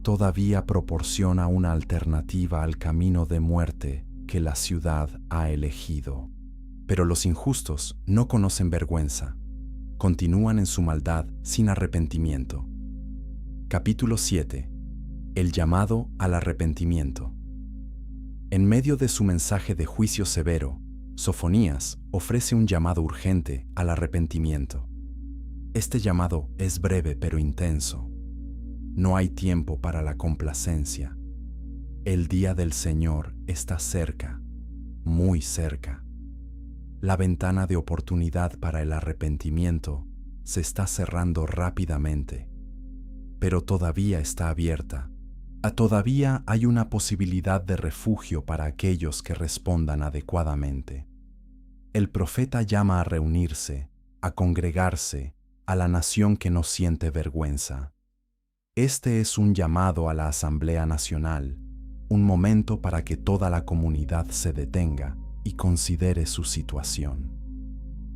todavía proporciona una alternativa al camino de muerte que la ciudad ha elegido. Pero los injustos no conocen vergüenza, continúan en su maldad sin arrepentimiento. Capítulo 7. El llamado al arrepentimiento. En medio de su mensaje de juicio severo, Sofonías ofrece un llamado urgente al arrepentimiento. Este llamado es breve pero intenso. No hay tiempo para la complacencia. El día del Señor está cerca, muy cerca. La ventana de oportunidad para el arrepentimiento se está cerrando rápidamente, pero todavía está abierta. Todavía hay una posibilidad de refugio para aquellos que respondan adecuadamente. El profeta llama a reunirse, a congregarse, a la nación que no siente vergüenza. Este es un llamado a la Asamblea Nacional, un momento para que toda la comunidad se detenga y considere su situación.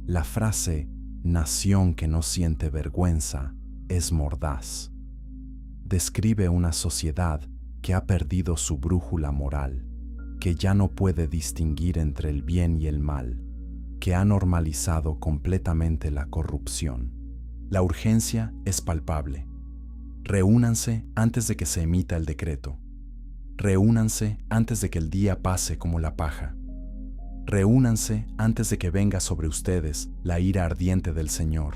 La frase «nación que no siente vergüenza» es mordaz. Describe una sociedad que ha perdido su brújula moral, que ya no puede distinguir entre el bien y el mal, que ha normalizado completamente la corrupción. La urgencia es palpable. Reúnanse antes de que se emita el decreto. Reúnanse antes de que el día pase como la paja. Reúnanse antes de que venga sobre ustedes la ira ardiente del Señor.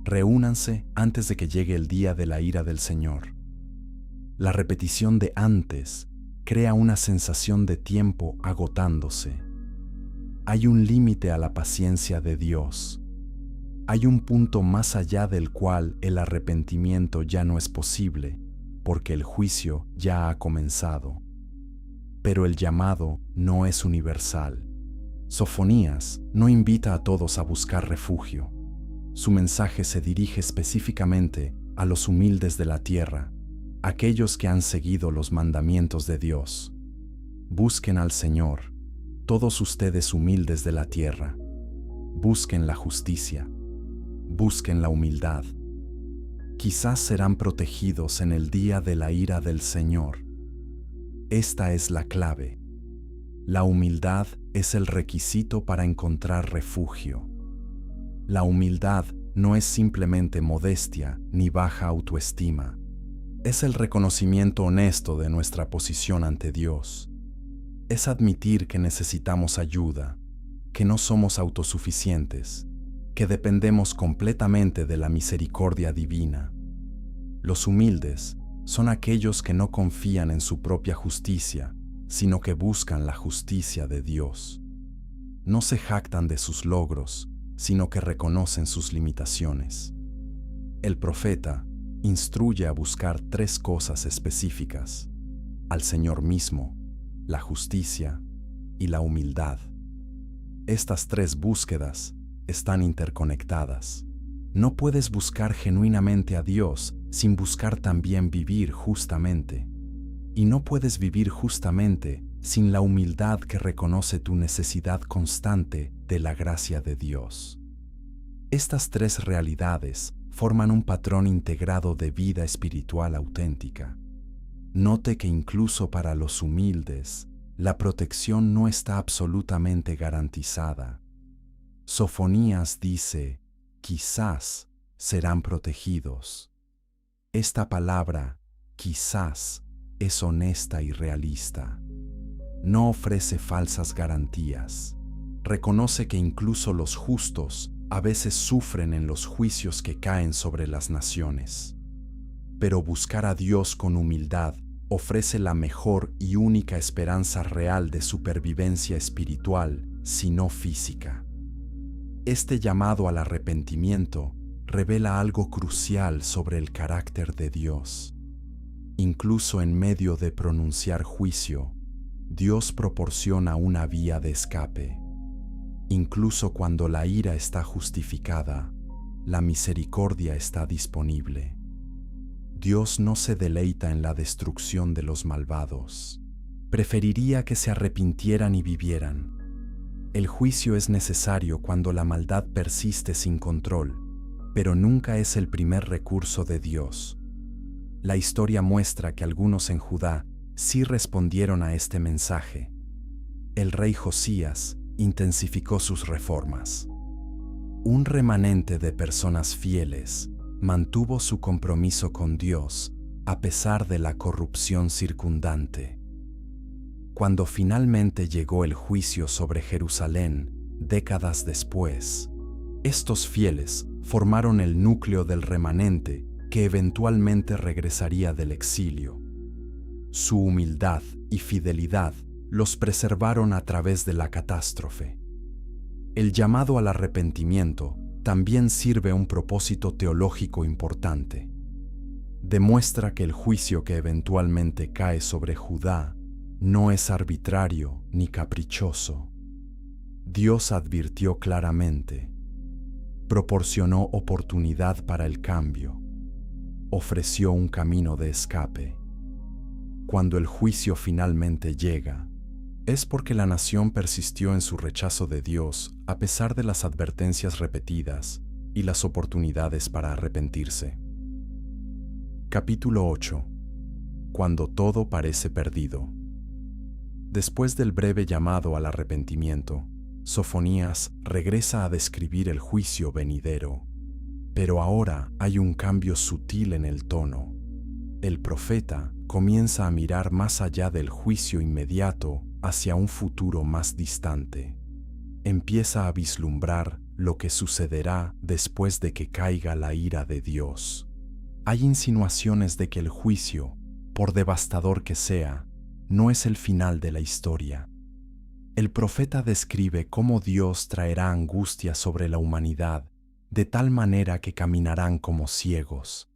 Reúnanse antes de que llegue el día de la ira del Señor. La repetición de antes crea una sensación de tiempo agotándose. Hay un límite a la paciencia de Dios. Hay un punto más allá del cual el arrepentimiento ya no es posible, porque el juicio ya ha comenzado. Pero el llamado no es universal. Sofonías no invita a todos a buscar refugio. Su mensaje se dirige específicamente a los humildes de la tierra, aquellos que han seguido los mandamientos de Dios. Busquen al Señor, todos ustedes humildes de la tierra. Busquen la justicia, busquen la humildad. Quizás serán protegidos en el día de la ira del Señor. Esta es la clave. La humildad es el requisito para encontrar refugio. La humildad no es simplemente modestia ni baja autoestima. Es el reconocimiento honesto de nuestra posición ante Dios. Es admitir que necesitamos ayuda, que no somos autosuficientes, que dependemos completamente de la misericordia divina. Los humildes son aquellos que no confían en su propia justicia, sino que buscan la justicia de Dios. No se jactan de sus logros, sino que reconocen sus limitaciones. El profeta instruye a buscar 3 cosas específicas: al Señor mismo, la justicia y la humildad. Estas 3 búsquedas están interconectadas. No puedes buscar genuinamente a Dios sin buscar también vivir justamente. Y no puedes vivir justamente sin la humildad que reconoce tu necesidad constante de la gracia de Dios. Estas 3 realidades forman un patrón integrado de vida espiritual auténtica. Note que incluso para los humildes, la protección no está absolutamente garantizada. Sofonías dice, quizás serán protegidos. Esta palabra, quizás, es honesta y realista. No ofrece falsas garantías. Reconoce que incluso los justos a veces sufren en los juicios que caen sobre las naciones. Pero buscar a Dios con humildad ofrece la mejor y única esperanza real de supervivencia espiritual, si no física. Este llamado al arrepentimiento revela algo crucial sobre el carácter de Dios. Incluso en medio de pronunciar juicio, Dios proporciona una vía de escape. Incluso cuando la ira está justificada, la misericordia está disponible. Dios no se deleita en la destrucción de los malvados. Preferiría que se arrepintieran y vivieran. El juicio es necesario cuando la maldad persiste sin control, pero nunca es el primer recurso de Dios. La historia muestra que algunos en Judá sí respondieron a este mensaje. El rey Josías intensificó sus reformas. Un remanente de personas fieles mantuvo su compromiso con Dios a pesar de la corrupción circundante. Cuando finalmente llegó el juicio sobre Jerusalén, décadas después, estos fieles formaron el núcleo del remanente que eventualmente regresaría del exilio. Su humildad y fidelidad los preservaron a través de la catástrofe. El llamado al arrepentimiento también sirve un propósito teológico importante. Demuestra que el juicio que eventualmente cae sobre Judá no es arbitrario ni caprichoso. Dios advirtió claramente, proporcionó oportunidad para el cambio, ofreció un camino de escape. Cuando el juicio finalmente llega, es porque la nación persistió en su rechazo de Dios a pesar de las advertencias repetidas y las oportunidades para arrepentirse. Capítulo 8. Cuando todo parece perdido. Después del breve llamado al arrepentimiento, Sofonías regresa a describir el juicio venidero. Pero ahora hay un cambio sutil en el tono. El profeta comienza a mirar más allá del juicio inmediato hacia un futuro más distante. Empieza a vislumbrar lo que sucederá después de que caiga la ira de Dios. Hay insinuaciones de que el juicio, por devastador que sea, no es el final de la historia. El profeta describe cómo Dios traerá angustia sobre la humanidad de tal manera que caminarán como ciegos.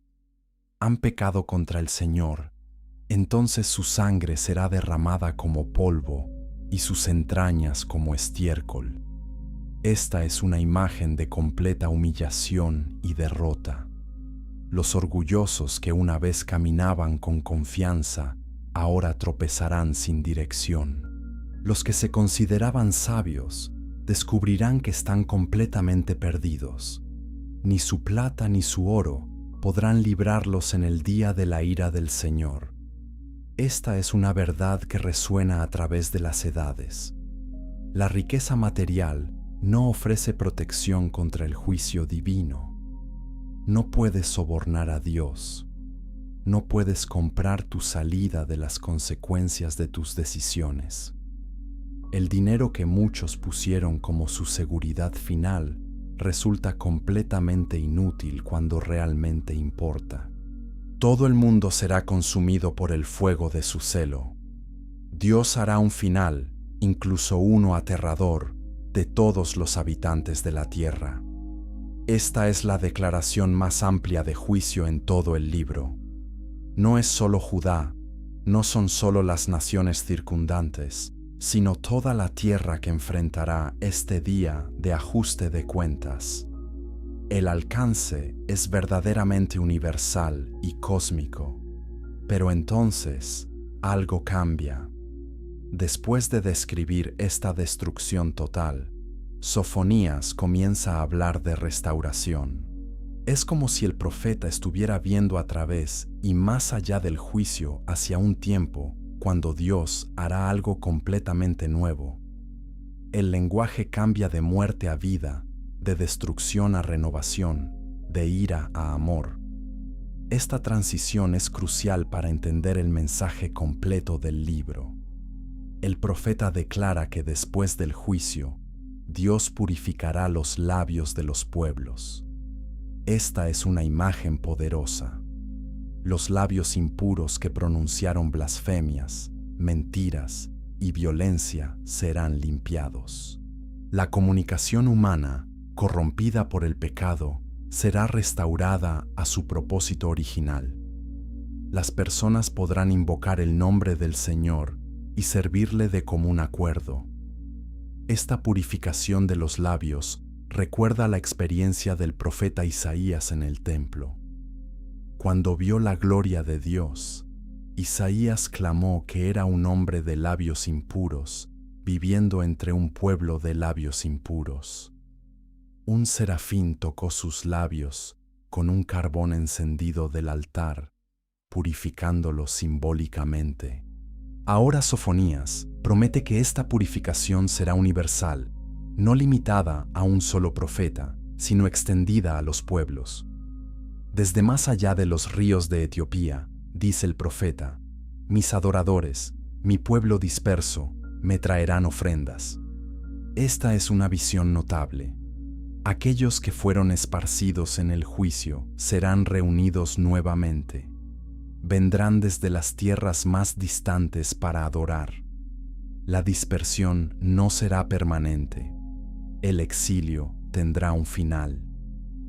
Han pecado contra el Señor, entonces su sangre será derramada como polvo y sus entrañas como estiércol. Esta es una imagen de completa humillación y derrota. Los orgullosos que una vez caminaban con confianza, ahora tropezarán sin dirección. Los que se consideraban sabios descubrirán que están completamente perdidos. Ni su plata ni su oro podrán librarlos en el día de la ira del Señor. Esta es una verdad que resuena a través de las edades. La riqueza material no ofrece protección contra el juicio divino. No puedes sobornar a Dios. No puedes comprar tu salida de las consecuencias de tus decisiones. El dinero que muchos pusieron como su seguridad final resulta completamente inútil cuando realmente importa. Todo el mundo será consumido por el fuego de su celo. Dios hará un final, incluso uno aterrador, de todos los habitantes de la tierra. Esta es la declaración más amplia de juicio en todo el libro. No es solo Judá, no son solo las naciones circundantes, sino toda la tierra que enfrentará este día de ajuste de cuentas. El alcance es verdaderamente universal y cósmico, pero entonces algo cambia. Después de describir esta destrucción total, Sofonías comienza a hablar de restauración. Es como si el profeta estuviera viendo a través y más allá del juicio hacia un tiempo cuando Dios hará algo completamente nuevo. El lenguaje cambia de muerte a vida, de destrucción a renovación, de ira a amor. Esta transición es crucial para entender el mensaje completo del libro. El profeta declara que después del juicio, Dios purificará los labios de los pueblos. Esta es una imagen poderosa. Los labios impuros que pronunciaron blasfemias, mentiras y violencia serán limpiados. La comunicación humana, corrompida por el pecado, será restaurada a su propósito original. Las personas podrán invocar el nombre del Señor y servirle de común acuerdo. Esta purificación de los labios recuerda la experiencia del profeta Isaías en el templo. Cuando vio la gloria de Dios, Isaías clamó que era un hombre de labios impuros, viviendo entre un pueblo de labios impuros. Un serafín tocó sus labios con un carbón encendido del altar, purificándolos simbólicamente. Ahora Sofonías promete que esta purificación será universal, no limitada a un solo profeta, sino extendida a los pueblos. Desde más allá de los ríos de Etiopía, dice el profeta, mis adoradores, mi pueblo disperso, me traerán ofrendas. Esta es una visión notable. Aquellos que fueron esparcidos en el juicio serán reunidos nuevamente. Vendrán desde las tierras más distantes para adorar. La dispersión no será permanente. El exilio tendrá un final.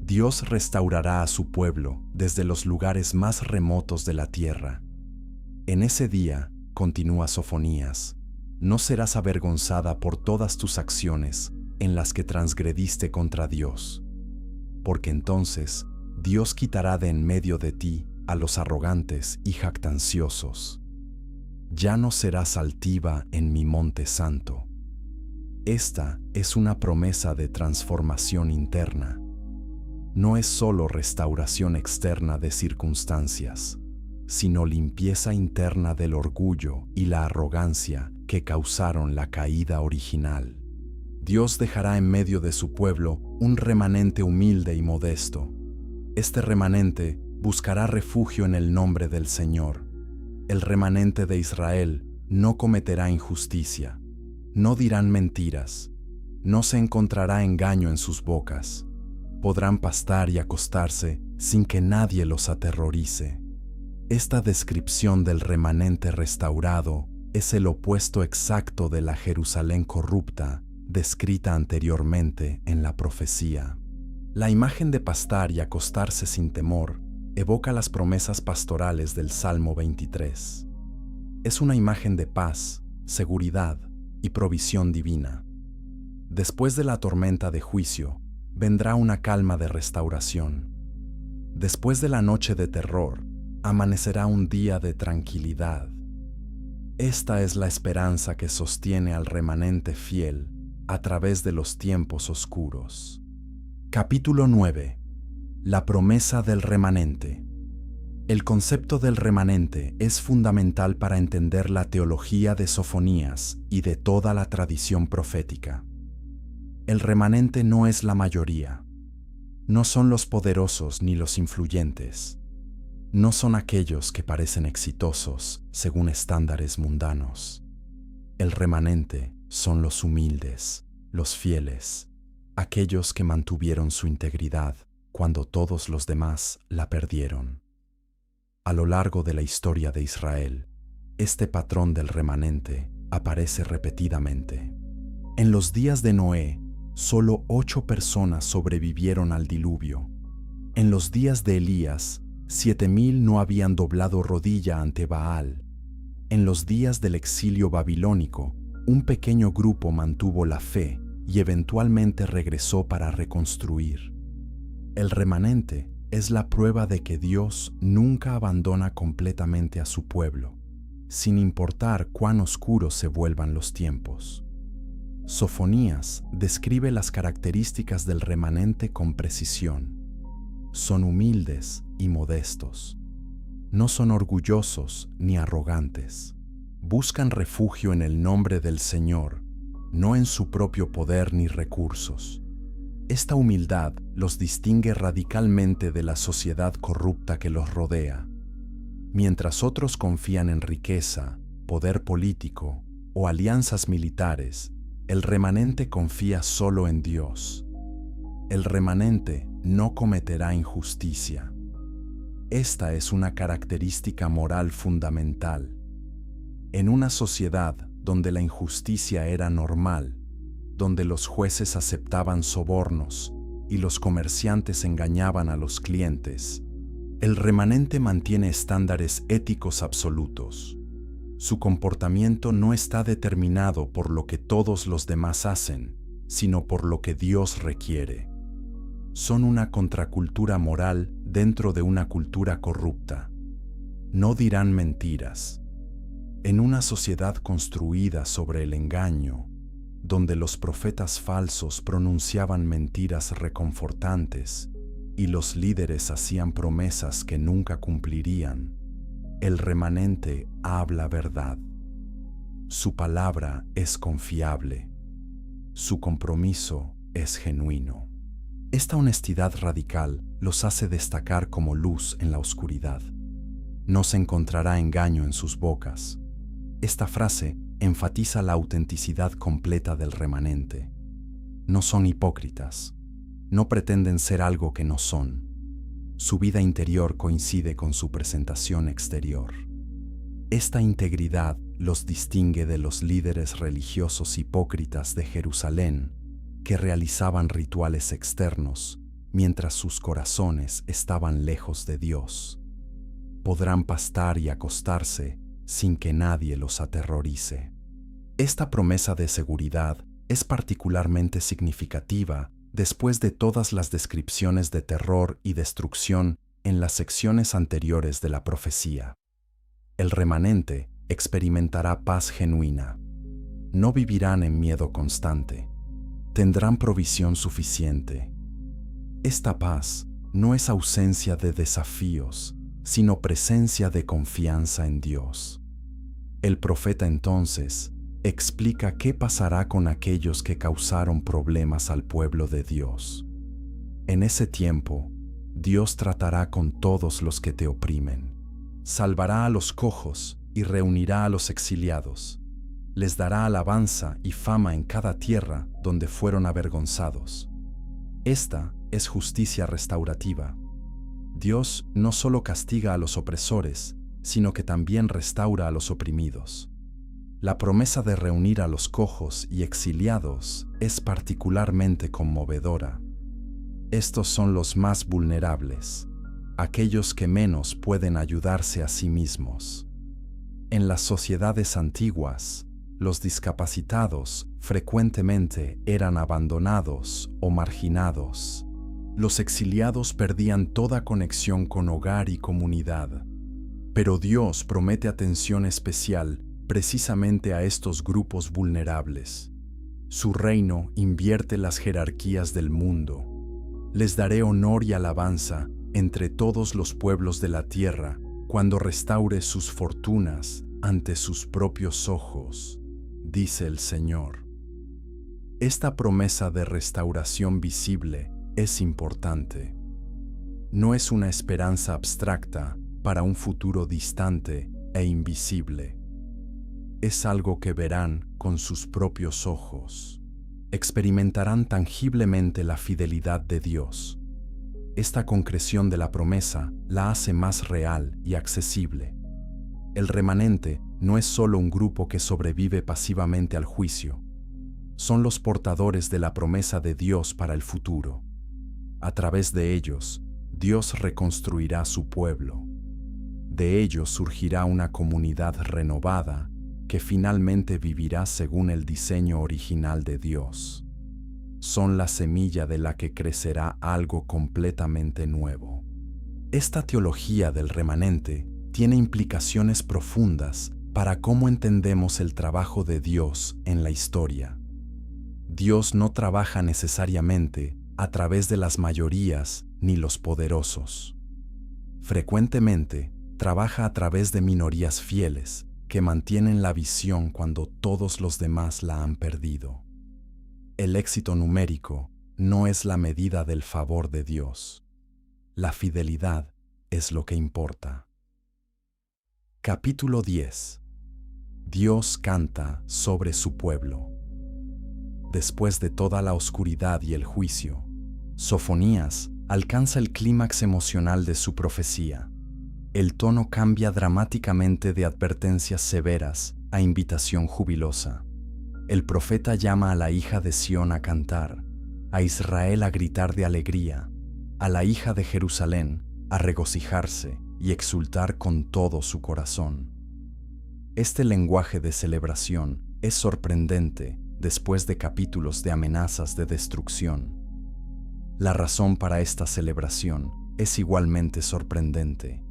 Dios restaurará a su pueblo desde los lugares más remotos de la tierra. En ese día, continúa Sofonías, no serás avergonzada por todas tus acciones en las que transgrediste contra Dios, porque entonces Dios quitará de en medio de ti a los arrogantes y jactanciosos. Ya no serás altiva en mi monte santo. Esta es una promesa de transformación interna. No es solo restauración externa de circunstancias, sino limpieza interna del orgullo y la arrogancia que causaron la caída original. Dios dejará en medio de su pueblo un remanente humilde y modesto. Este remanente buscará refugio en el nombre del Señor. El remanente de Israel no cometerá injusticia, no dirán mentiras, no se encontrará engaño en sus bocas. Podrán pastar y acostarse sin que nadie los aterrorice. Esta descripción del remanente restaurado es el opuesto exacto de la Jerusalén corrupta descrita anteriormente en la profecía. La imagen de pastar y acostarse sin temor evoca las promesas pastorales del Salmo 23. Es una imagen de paz, seguridad y provisión divina. Después de la tormenta de juicio, vendrá una calma de restauración. Después de la noche de terror, amanecerá un día de tranquilidad. Esta es la esperanza que sostiene al remanente fiel a través de los tiempos oscuros. Capítulo 9. La promesa del remanente. El concepto del remanente es fundamental para entender la teología de Sofonías y de toda la tradición profética. El remanente no es la mayoría. No son los poderosos ni los influyentes. No son aquellos que parecen exitosos según estándares mundanos. El remanente son los humildes, los fieles, aquellos que mantuvieron su integridad cuando todos los demás la perdieron. A lo largo de la historia de Israel, este patrón del remanente aparece repetidamente. En los días de Noé, solo 8 personas sobrevivieron al diluvio. En los días de Elías, 7,000 no habían doblado rodilla ante Baal. En los días del exilio babilónico, un pequeño grupo mantuvo la fe y eventualmente regresó para reconstruir. El remanente es la prueba de que Dios nunca abandona completamente a su pueblo, sin importar cuán oscuros se vuelvan los tiempos. Sofonías describe las características del remanente con precisión. Son humildes y modestos. No son orgullosos ni arrogantes. Buscan refugio en el nombre del Señor, no en su propio poder ni recursos. Esta humildad los distingue radicalmente de la sociedad corrupta que los rodea. Mientras otros confían en riqueza, poder político o alianzas militares, el remanente confía solo en Dios. El remanente no cometerá injusticia. Esta es una característica moral fundamental. En una sociedad donde la injusticia era normal, donde los jueces aceptaban sobornos y los comerciantes engañaban a los clientes, el remanente mantiene estándares éticos absolutos. Su comportamiento no está determinado por lo que todos los demás hacen, sino por lo que Dios requiere. Son una contracultura moral dentro de una cultura corrupta. No dirán mentiras. En una sociedad construida sobre el engaño, donde los profetas falsos pronunciaban mentiras reconfortantes y los líderes hacían promesas que nunca cumplirían, el remanente habla verdad. Su palabra es confiable. Su compromiso es genuino. Esta honestidad radical los hace destacar como luz en la oscuridad. No se encontrará engaño en sus bocas. Esta frase enfatiza la autenticidad completa del remanente. No son hipócritas. No pretenden ser algo que no son. Su vida interior coincide con su presentación exterior. Esta integridad los distingue de los líderes religiosos hipócritas de Jerusalén que realizaban rituales externos mientras sus corazones estaban lejos de Dios. Podrán pastar y acostarse sin que nadie los aterrorice. Esta promesa de seguridad es particularmente significativa después de todas las descripciones de terror y destrucción en las secciones anteriores de la profecía. El remanente experimentará paz genuina. No vivirán en miedo constante. Tendrán provisión suficiente. Esta paz no es ausencia de desafíos, sino presencia de confianza en Dios. El profeta entonces explica qué pasará con aquellos que causaron problemas al pueblo de Dios. En ese tiempo, Dios tratará con todos los que te oprimen. Salvará a los cojos y reunirá a los exiliados. Les dará alabanza y fama en cada tierra donde fueron avergonzados. Esta es justicia restaurativa. Dios no solo castiga a los opresores, sino que también restaura a los oprimidos. La promesa de reunir a los cojos y exiliados es particularmente conmovedora. Estos son los más vulnerables, aquellos que menos pueden ayudarse a sí mismos. En las sociedades antiguas, los discapacitados frecuentemente eran abandonados o marginados. Los exiliados perdían toda conexión con hogar y comunidad. Pero Dios promete atención especial precisamente a estos grupos vulnerables. Su reino invierte las jerarquías del mundo. Les daré honor y alabanza entre todos los pueblos de la tierra cuando restaure sus fortunas ante sus propios ojos, dice el Señor. Esta promesa de restauración visible es importante. No es una esperanza abstracta para un futuro distante e invisible. Es algo que verán con sus propios ojos. Experimentarán tangiblemente la fidelidad de Dios. Esta concreción de la promesa la hace más real y accesible. El remanente no es solo un grupo que sobrevive pasivamente al juicio. Son los portadores de la promesa de Dios para el futuro. A través de ellos, Dios reconstruirá su pueblo. De ellos surgirá una comunidad renovada que finalmente vivirá según el diseño original de Dios. Son la semilla de la que crecerá algo completamente nuevo. Esta teología del remanente tiene implicaciones profundas para cómo entendemos el trabajo de Dios en la historia. Dios no trabaja necesariamente a través de las mayorías ni los poderosos. Frecuentemente, trabaja a través de minorías fieles que mantienen la visión cuando todos los demás la han perdido. El éxito numérico no es la medida del favor de Dios. La fidelidad es lo que importa. Capítulo 10. Dios canta sobre su pueblo. Después de toda la oscuridad y el juicio, Sofonías alcanza el clímax emocional de su profecía. El tono cambia dramáticamente de advertencias severas a invitación jubilosa. El profeta llama a la hija de Sión a cantar, a Israel a gritar de alegría, a la hija de Jerusalén a regocijarse y exultar con todo su corazón. Este lenguaje de celebración es sorprendente después de capítulos de amenazas de destrucción. La razón para esta celebración es igualmente sorprendente.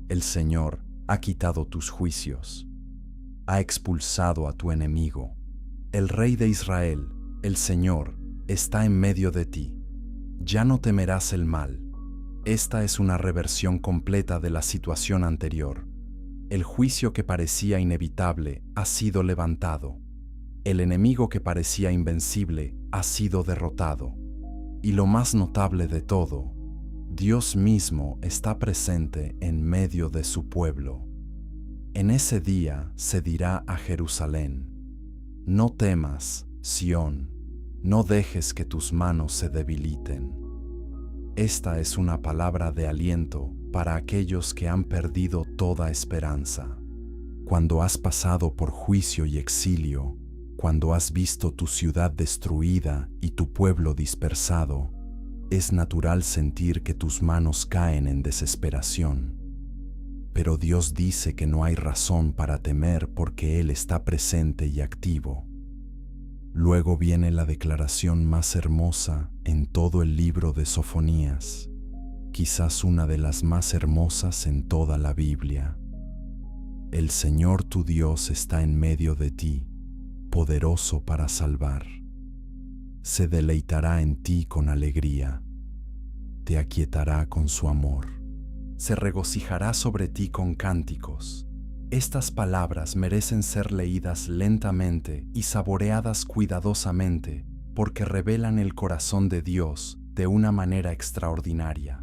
El Señor ha quitado tus juicios, ha expulsado a tu enemigo. El Rey de Israel, el Señor, está en medio de ti. Ya no temerás el mal. Esta es una reversión completa de la situación anterior. El juicio que parecía inevitable ha sido levantado. El enemigo que parecía invencible ha sido derrotado. Y lo más notable de todo, Dios mismo está presente en medio de su pueblo. En ese día se dirá a Jerusalén: no temas, Sión, no dejes que tus manos se debiliten. Esta es una palabra de aliento para aquellos que han perdido toda esperanza. Cuando has pasado por juicio y exilio, cuando has visto tu ciudad destruida y tu pueblo dispersado, es natural sentir que tus manos caen en desesperación. Pero Dios dice que no hay razón para temer porque Él está presente y activo. Luego viene la declaración más hermosa en todo el libro de Sofonías, quizás una de las más hermosas en toda la Biblia. El Señor tu Dios está en medio de ti, poderoso para salvar. Se deleitará en ti con alegría, te aquietará con su amor, se regocijará sobre ti con cánticos. Estas palabras merecen ser leídas lentamente y saboreadas cuidadosamente porque revelan el corazón de Dios de una manera extraordinaria.